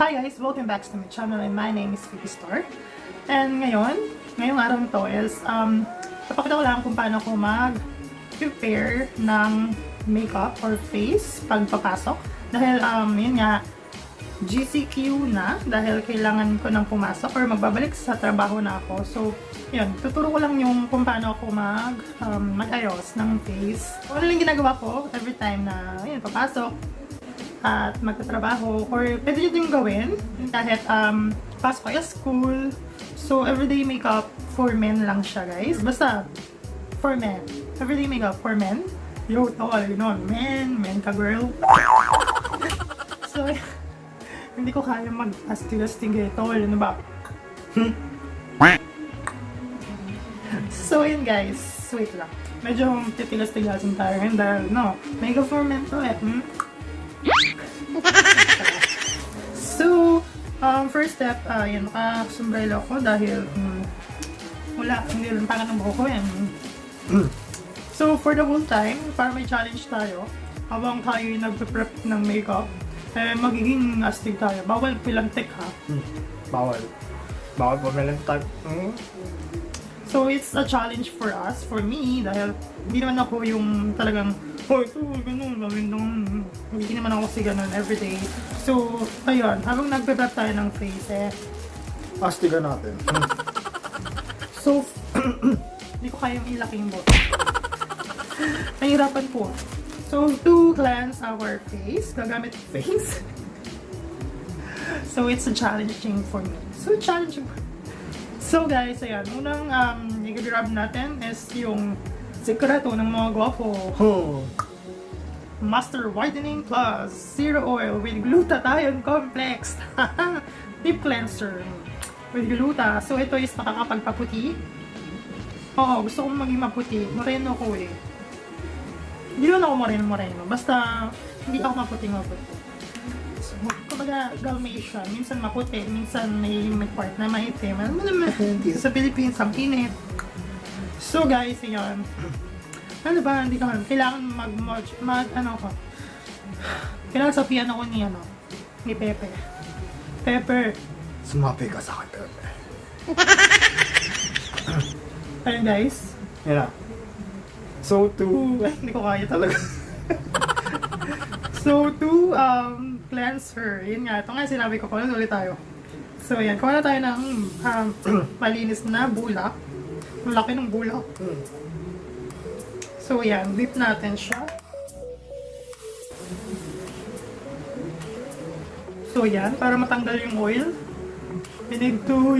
Hi guys! Welcome back to my channel and my name is Fifi Starr. And ngayong araw nito is, papakita ko lang kung paano ko mag-prepare ng makeup or face pagpapasok. Dahil, yun nga, GCQ na dahil kailangan ko nang pumasok or magbabalik sa trabaho na ako. So, yun, tuturo ko lang yung kung paano ako mag-ayos ng face. Ano lang ginagawa ko every time na, yun, papasok at magtatrabaho, or pwede nyo din gawin kahit pasok kayo school. So, everyday makeup for men lang siya, guys. Basta, for men. Everyday makeup for men. Yo, tawal, you know, men ka, girl. So, hindi ko kaya mag-astig-astig ito. Ano ba? So, yun guys. Wait lang. Medyo titigas-tigasin tayo ngayon dahil, no, makeup for men to eh. So, first step, yun, naka-sombrero ako dahil hindi lang tangan ng buhok ko yan. So, for the whole time, para may challenge tayo, habang tayo yung nag-prep ng makeup, magiging astig tayo. Bawal pilantik, ha? Bawal po pilantik. So, it's a challenge for us, for me, dahil hindi naman ako yung talagang ito, ganun, hindi naman ako kasi ganun everyday. So, ayun, habang nagpe-prep tayo ng face, Astigan natin. So, hindi ko kayang ilaking bot. Nahirapan po. So, to cleanse our face, gagamit face. So, it's a challenging for me. So, guys, ayan, unang i-grab natin is yung sikreto ng mga gwapo. Master Whitening Plus Zero Oil with Glutathione Complex Deep Cleanser with Gluta. So, ito is nakakapagpaputi. Oo, gusto kong maging maputi. Moreno ko eh. Hindi naman ako moreno. Basta, hindi ako maputi. So, kumbaga, Dalmatian. Minsan maputi, minsan may part na maitim. Ano naman, sa Philippines, ang init. So guys, yun. Ano ba, hindi ko alam. Kailangan kailangan sabihan ako ni Pepe. Pepe. Sumapi ka sa akin, Pepe. Ayun guys. Yan na. So, Hindi ko kaya talaga. So, cleanse her. Yun nga, ito nga sinabi ko. Kunin ulit tayo. So, yan. Kuha na tayo ng malinis na bulak. Ang laki ng bulak. So, yan. Dip natin siya. So, yan. Para matanggal yung oil, we need to,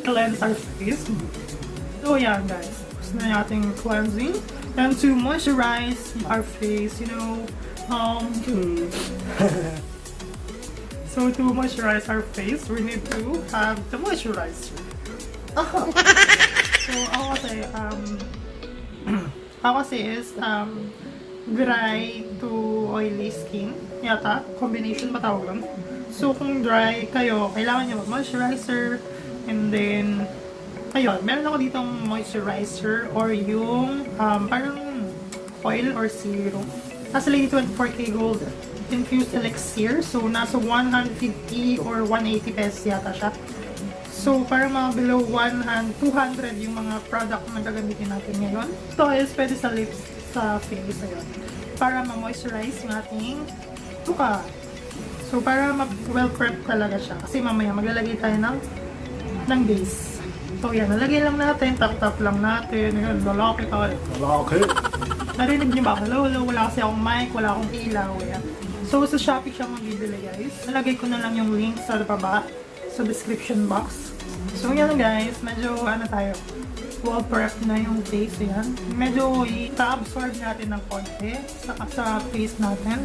cleanse our face. So, yan, guys. Gusto na natin cleansing. And to moisturize our face, So, to moisturize our face, we need to have the moisturizer. So, ako kasi is dry to oily skin. Yata, combination ba tawag lang? So, kung dry kayo, kailangan nyo mag-moisturizer. And then, ayun, meron ako ditong moisturizer or yung parang oil or serum. Nasa Lady 24K Gold Infused Elixir. So, nasa 150 or 180 pesos yata siya. So, parang mga below 200 yung mga product na gagamitin natin ngayon. Ito is pwede sa lips, sa face, ayun. Para ma-moisturize yung ating mukha. So, para well-prepped talaga siya. Kasi mamaya maglalagay tayo ng base. So, yan. Nalagay lang natin. Tap-tap lang natin. Ayan, lalaki tayo. Lalaki. Narinig niyo ba? Hello, wala kasi akong mic, wala akong ilaw. Ayan. So, sa Shopee siya mabibili, guys. Nalagay ko na lang yung link sa baba, sa description box. So, yan guys. Medyo, tayo. Well prepped na yung face. Yan. Medyo i-absorb natin ng konti sa face natin.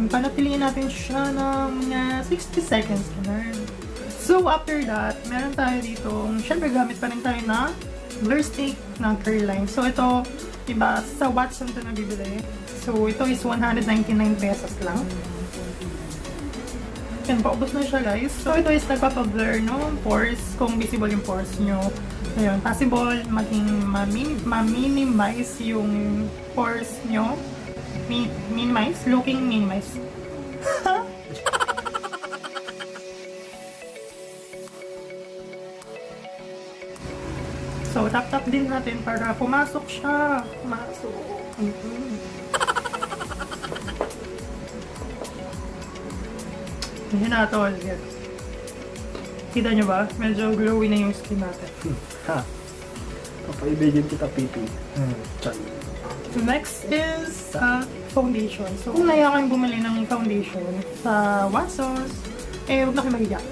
Panatiliin natin siya ng 60 seconds. So, after that, meron tayo dito, syempre gamit pa rin tayo na blur stick ng curl line. So, ito, iba, sa Watson ito nabibili. So, ito is 199 pesos lang. Yan, paubos na siya guys. So, ito is nagpapablur no pores, kung visible yung pores nyo. Ayun, possible maging ma-minimize yung pores nyo minimize, looking minimize. So, tap-tap din natin para pumasok siya. Pumasok. Yan na ito. Kita nyo ba? Medyo glowy na yung skin natin. Ha. Papaibigin kita, Fifi. Chat. So, next is foundation. So, kung naiya kayong bumili ng foundation sa Wasos, huwag na kayo magiyak.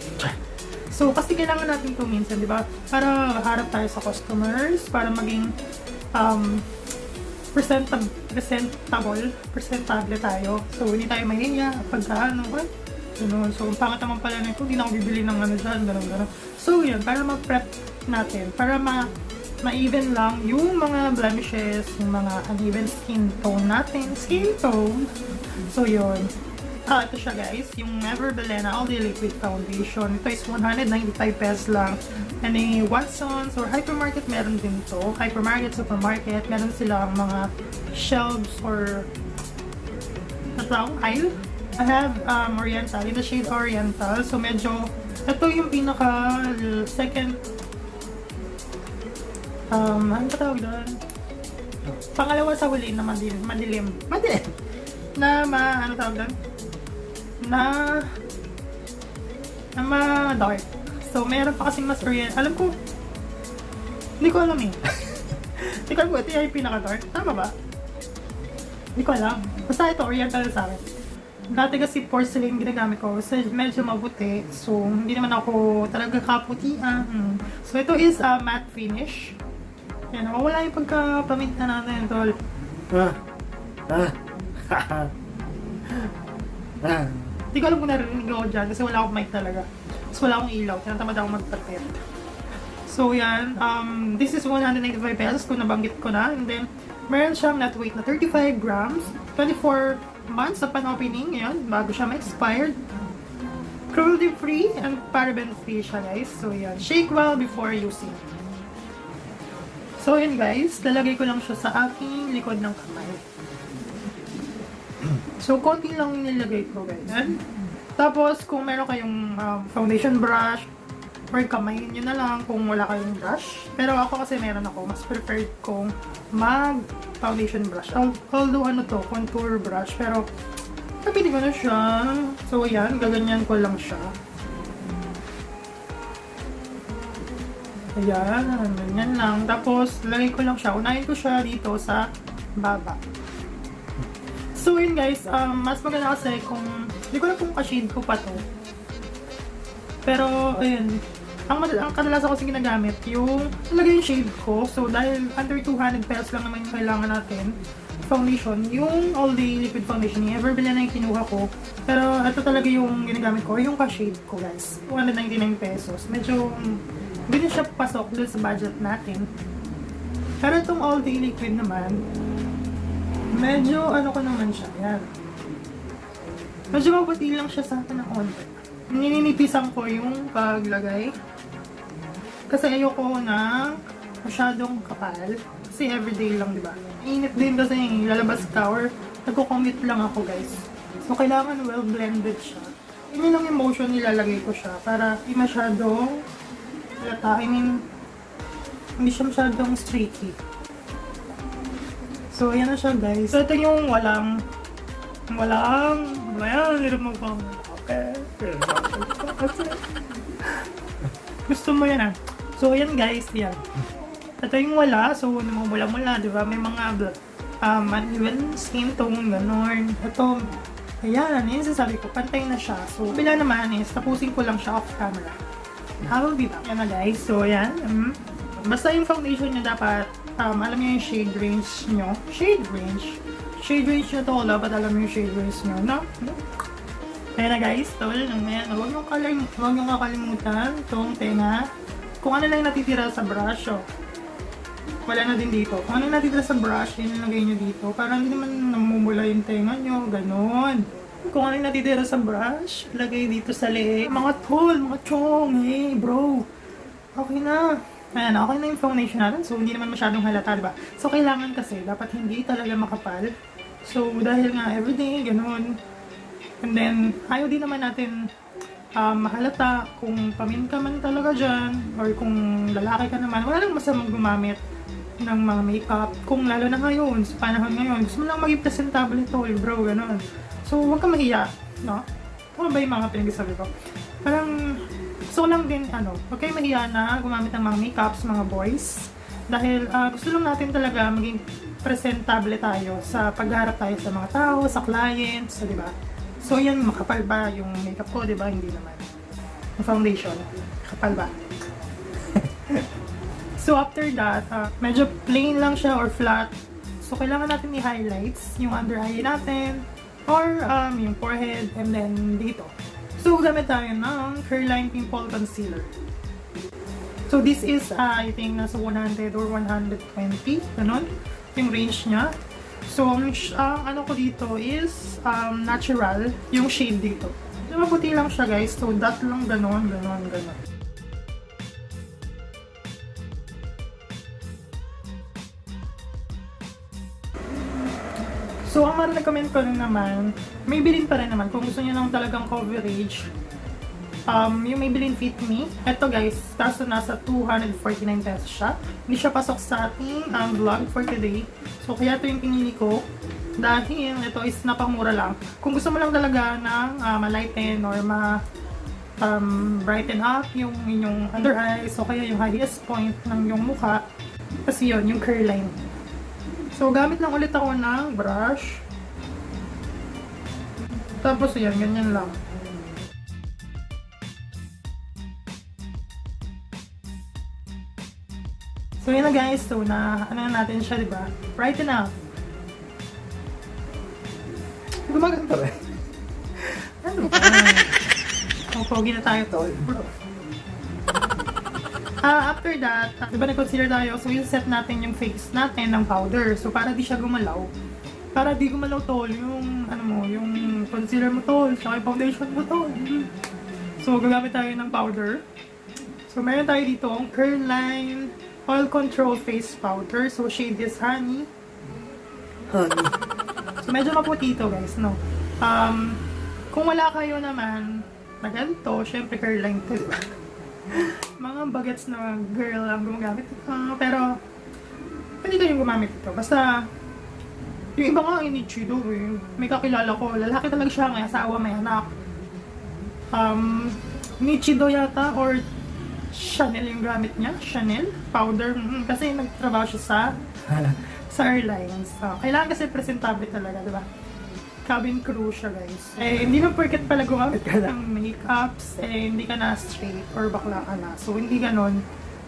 So, kasi kailangan natin ito minsan, di ba? Para harap tayo sa customers, para maging presentable tayo. So, hindi tayo mahiya pagka ganun. So, pangit naman pala na ito, hindi na ako bibili ng dyan, ganun. So, yun, para ma-prep natin, para ma-even lang yung mga blemishes, yung mga uneven skin tone natin. So, yun. Ito siya guys, yung Never Belena All Day Liquid Foundation. Ito is 195 pesos lang. And Watsons or hypermarket meron din to. Hypermarket, supermarket, meron silang mga shelves or aisle. I have Oriental, in the shade Oriental. So medyo, ito yung pinaka second, ano ba tawag doon? Pangalawa sa huli na madilim. Na ano tawag doon? Na dark. So, meron pa kasing mas Oriental. Alam ko, hindi ko alam eh. Hindi ko alam kung ito yung pinaka-dark. Tama ba? Hindi ko alam. Basta ito, Oriental sa akin. Dati kasi porcelain ginagamit ko. So, medyo mabuti. So, hindi naman ako talaga kaputian. So, ito is matte finish. Yan, wala yung pagka-paminta natin, tol. Hindi ko alam kung narinig ako dyan kasi wala akong mic talaga. So wala akong ilaw. Tinatamad ako magpatid. So yan. This is 195 pesos kung nabanggit ko na. And then, meron siyang net weight na 35 grams. 24 months sa pan-opening. Yan. Bago siya ma-expired. Cruelty free and paraben free siya guys. So yan. Shake well before using. So yan guys. Lalagay ko lang siya sa aking likod ng kamay. So, konti lang nilagay ko, guys. Tapos, kung meron kayong foundation brush, or kamayin nyo na lang kung wala kayong brush. Pero ako kasi meron ako, mas preferred kong mag-foundation brush. Although, contour brush. Pero, kapili ko na siya. So, ayan, gaganyan ko lang siya. Ayan, ganyan lang. Tapos, lagay ko lang siya. Unahin ko siya dito sa baba. So yun guys, mas maganda kasi kung, hindi ko lang kung ka-shade ko pa to. Pero, ayun, ang kadalasan ko kasi ginagamit, yung talaga yung shade ko. So dahil under 200 pesos lang naman yung kailangan natin, foundation, yung all day liquid foundation, yung ever bilhin na yung kinuha ko. Pero ito talaga yung ginagamit ko, yung ka-shade ko guys. 299 pesos. Medyo, hindi na siya pasok dun sa budget natin. Pero itong all day liquid naman, medyo ko naman siya, yan. Medyo mabuti lang siya sa akin ng konti. Nininipisan ko yung paglagay. Kasi ayoko na masyadong kapal. Kasi everyday lang, di ba? Init din kasi lalabas ka or nagko-commute lang ako, guys. So, kailangan well blended siya. Yun lang yung motion nilalagay ko siya para hindi masyadong lata. I mean, hindi siya masyadong streaky. So, ayan na siya guys. So, ito yung walang, ayan, nirumog ko. Okay. Gusto mo yan So, ayan guys, yan. Ito yung wala. So, namumula-mula, di ba? May mga uneven skin tone, gano'n. Ito, ayan, yun sasabi ko, pantay na siya. So, bila naman is, tapusin ko lang siya off camera. I will be back. Yan na guys. So, ayan. Basta yung foundation nyo dapat, alam nyo yung shade range nyo. Shade range nyo to. Dapat alam nyo yung shade range nyo. No? Kaya na guys, tol. Huwag nyo kakalimutan itong tenga. Kung ano lang natitira sa brush, wala na din dito. Kung ano natitira sa brush, yun ilagay nyo dito. Para hindi naman namumula yung tenga nyo. Ganon. Kung ano natitira sa brush, ilagay dito sa leeg. Mga tol, mga chong, hey bro. Okay na. Ayan, okay na yung foundation natin. So, hindi naman masyadong halata, diba? So, kailangan kasi, dapat hindi talaga makapal So, dahil nga everyday, ganun. And then, ayaw din naman natin mahalata kung pamin ka man talaga dyan, or kung lalaki ka naman, wala lang masamang gumamit ng mga makeup. Kung lalo na ngayon, sa panahon ngayon, gusto mo lang maging presentable tol, bro, ganun. So, huwag ka mahiya, no? Ano ba yung mga pinag-isabi ko? Parang, gusto ko lang din, huwag kayo mahiya na gumamit ng mga makeups, mga boys. Dahil gusto lang natin talaga maging presentable tayo sa pagharap tayo sa mga tao, sa clients, di ba? So, yan, makapal ba yung makeup ko, di ba? Hindi naman. Yung foundation, kapal ba? So, after that, medyo plain lang siya or flat. So, kailangan natin i-highlights yung under eye natin, or yung forehead, and then dito. So, gamit tayo ng Curline Pimple Concealer. So, this is, I think, nasa 100 or 120, ganun, yung range niya. So, ang ano ko dito is natural, yung shade dito. So, maputi lang siya, guys. So, dot lang, ganun, ganun, ganun. So, ang ma-recommend ko rin naman, may bilhin pa rin naman kung gusto niyo ng talagang coverage. Yung Maybelline Fit Me. Ito guys, kaso nasa 249 pesos siya. Hindi siya pasok sa ating vlog for today. So, kaya ito yung pinili ko. Dahil ito is napakamura lang. Kung gusto mo lang talaga ng ma-lighten or brighten up yung inyong under eyes o kaya yung highest point ng yung mukha. Kasi yun, yung curl line. So, gamit lang ulit ako ng brush. Tapos, yan, ganyan lang. So, yun na guys. So, ano na natin siya, diba? Brighten up. Gumaganda ba? Ano ba? Pogi na tayo to, bro. After that, diba nag-consider tayo, so i-set natin yung face natin ng powder. So, para di siya gumalaw. Para di gumalaw tol, yung, yung concealer mo tol, saka yung foundation mo tol. So, gagamit tayo ng powder. So, meron tayo dito ang Curline Oil Control Face Powder. So, shade is Honey. Honey. So, medyo maputi ito guys, no? Kung wala kayo naman na ganito, syempre Curline ito, diba? Mga bagets na girl ang gumagamit ito. Pero, pwede kayong gumamit ito. Basta, yung iba nga inichido eh. May kakilala ko, lalaki talaga siya, may asawa, may anak. Nichido yata or Chanel yung gamit niya. Chanel powder. Kasi nagtrabaho siya sa airlines. Kailangan kasi presentable talaga, diba? Cabin crew siya, guys. Eh, hindi na porket pala gumamit ka ng makeups, eh, hindi ka na straight or bakla ka na. So, hindi ganon.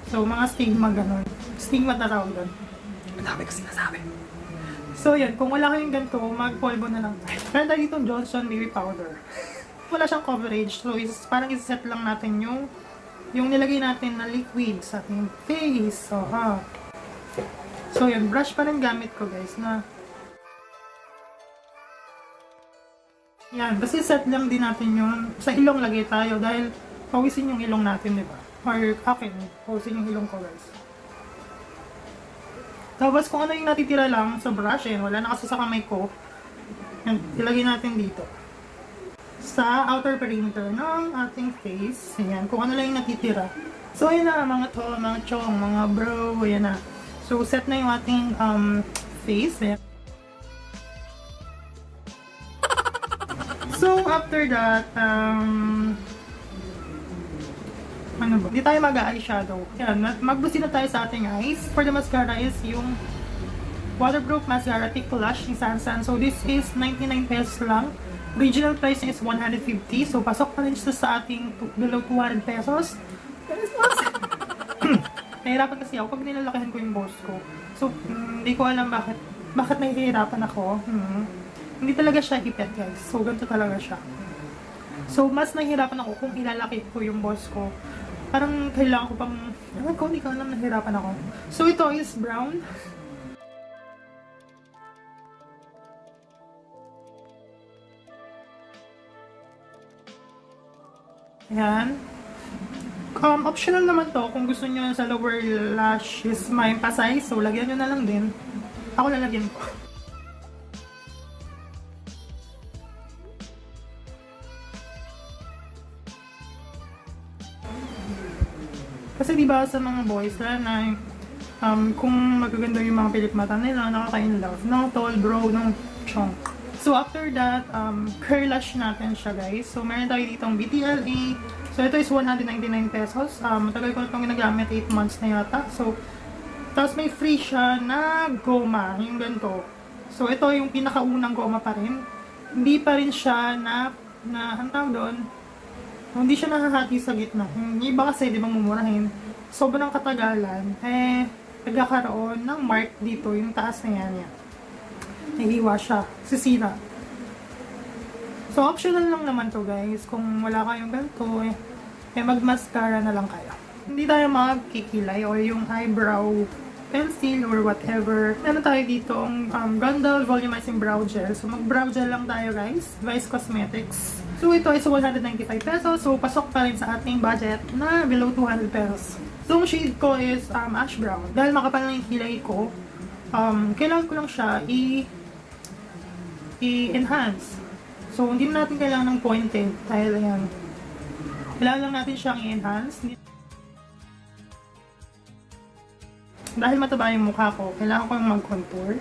So, mga stigma ganon. Stigma na tawag doon. Ang dami kasi nasabi. So, yan. Kung wala kayong ganito, magpolvo na lang. Meron tayo dito Johnson Baby Powder. Wala siyang coverage. So, parang isa-set lang natin yung nilagay natin na liquid sa ating face. So, yun. Brush pa rin gamit ko, guys, na yan, basta set lang din natin yung sa ilong lagay tayo dahil pawisin yung ilong natin, di ba? Or akin, pawisin yung ilong ko, guys. Tapos kung ano yung natitira lang sa brush, wala na kasi sa kamay ko, yan, ilagay natin dito. Sa outer perimeter ng ating face, yan, kung ano lang yung natitira. So, ayan na, mga to, mga chong, mga bro, ayan na. So, set na yung ating face, ayan. So, after that, ano ba? Hindi tayo mag-eyeshadow. Yan, mag-blush na tayo sa ating eyes. For the mascara is yung waterproof mascara thick blush ng Sansan. So, this is 99 pesos lang. Original price is 150. So, pasok pa rin siya sa ating below 200 pesos. Nahirapan kasi ako pag nilalakihan ko yung boss ko. So, hindi ko alam bakit nahihirapan ako. Hindi talaga siya hipet, guys. So, ganito talaga siya. So, mas nahihirapan ako kung ilalaki ko yung boss ko. Parang kailangan ko pang... Ewan ko, hindi ko alam, nahihirapan ako. So, ito is brown. Ayan. Optional naman to. Kung gusto nyo sa lower lash is ma-emphasize. So, lagyan nyo na lang din. Ako lalagyan ko. Kasi diba sa mga boys, lalo na kung magaganda yung mga pilik mata nila, nakaka-inlove. No, tall bro, no, chong. So after that, curl lash natin siya guys. So meron tayo ditong BTLA. So ito is 199 pesos. Matagal ko na itong ginagamit, 8 months na yata. So, tapos may free siya na goma, yung ganito. So ito yung pinakaunang goma pa rin. Hindi pa rin siya ang tawag doon, hindi siya nahahati sa gitna. Yung iba kasi, di ba mumurahin, sobrang katagalan, nagkakaroon ng mark dito, yung taas na yan. Nahiwa siya, sisira. So, optional lang naman to guys. Kung wala kayong ganito, mag-mascara na lang kayo. Hindi tayo magkikilay or yung eyebrow pencil or whatever. Meron tayo dito ang Gandal Volumizing Brow Gel. So, mag-brow gel lang tayo guys. Vice Cosmetics. So, ito is 195 pesos. So, pasok pa rin sa ating budget na below 200 pesos. So, ang shade ko is ash brown. Dahil makapal na yung kilay ko, kailangan ko lang siya i-enhance. So, hindi na natin kailangan ng pointed. Dahil ayan. Kailangan lang natin siyang i-enhance. Dahil mataba yung mukha ko, kailangan ko yung mag-contour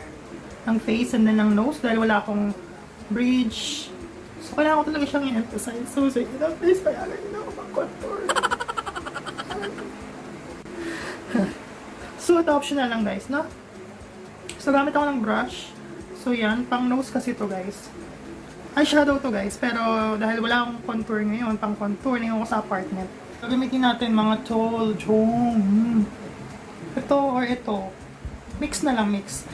ng face and then ng nose dahil wala akong bridge. So, kailangan ko talaga siyang i-emphasize. So, sige na, please, kailangan nyo na ako mag-contour. So, ito optional lang guys, no? So, gamit ako ng brush. So, yan. Pang nose kasi to guys. Eyeshadow to guys. Pero, dahil wala akong contour ngayon, pang contour na yung sa apartment. So, gamitin natin mga tol, chong. Ito or ito. Mix na lang, mix.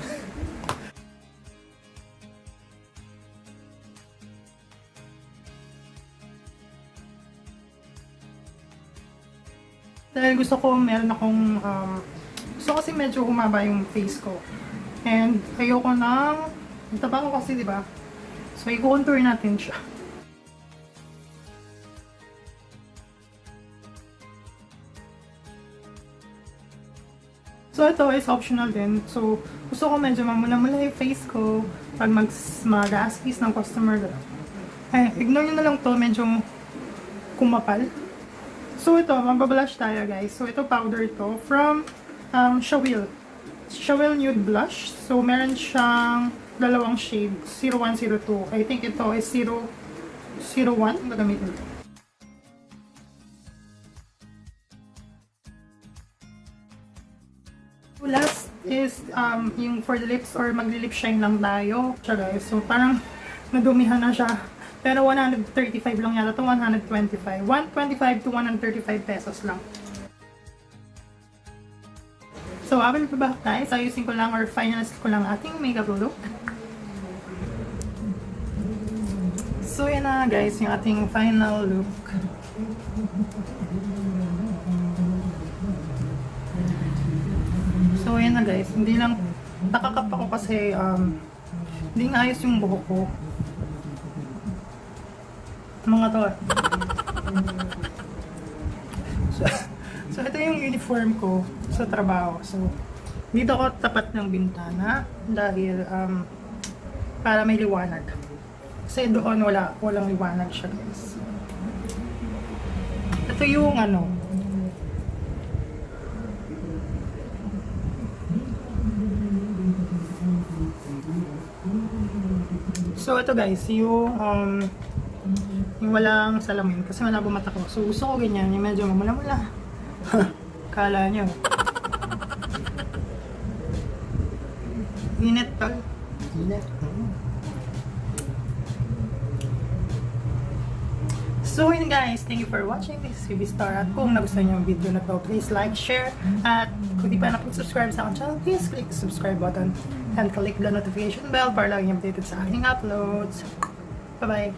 Dahil gusto ko, meron akong, gusto kasi medyo humaba yung face ko. And ayoko ng, taba ko kasi, di ba? So, i-contour natin siya. So, ito is optional din. So, gusto ko medyo mamula-mula yung face ko pag mag-ask ng customer. Ignore nyo na lang to, medyo kumapal. So, ito, mabablush tayo guys. So, ito powder to from Shawil. Shawil Nude Blush. So, meron siyang dalawang shade, 0102. I think ito is 001. Gagamitin ito. Last is yung for the lips or magli-lip shine lang tayo. Siya guys. So, parang nadumihan na siya. Pero 135 lang yata ito, 125. 125 to 135 pesos lang. So, I will be back guys. Ayusin ko lang or finalize ko lang ating makeup look. So, yan na guys, yung ating final look. So, yan na guys. Hindi lang, nakakap ako kasi hindi nga ayos yung buhok ko. Mga to. So, ito yung uniform ko sa trabaho. So, dito ako tapat ng bintana dahil para may liwanag. Kasi doon walang liwanag siya guys. Ito yung ano. So, ito guys, yung walang salamin kasi malabo mata ko. So, gusto ko ganyan, yung medyo mamula-mula. Kala nyo. Init tol. Init. So yun guys, thank you for watching. This is Fifi Starr. At kung nagustuhan niyo yung video na to, please like, share. At kung di pa nakapag-subscribe sa aking channel, please click the subscribe button and click the notification bell para lagi updated sa aking uploads. Bye-bye!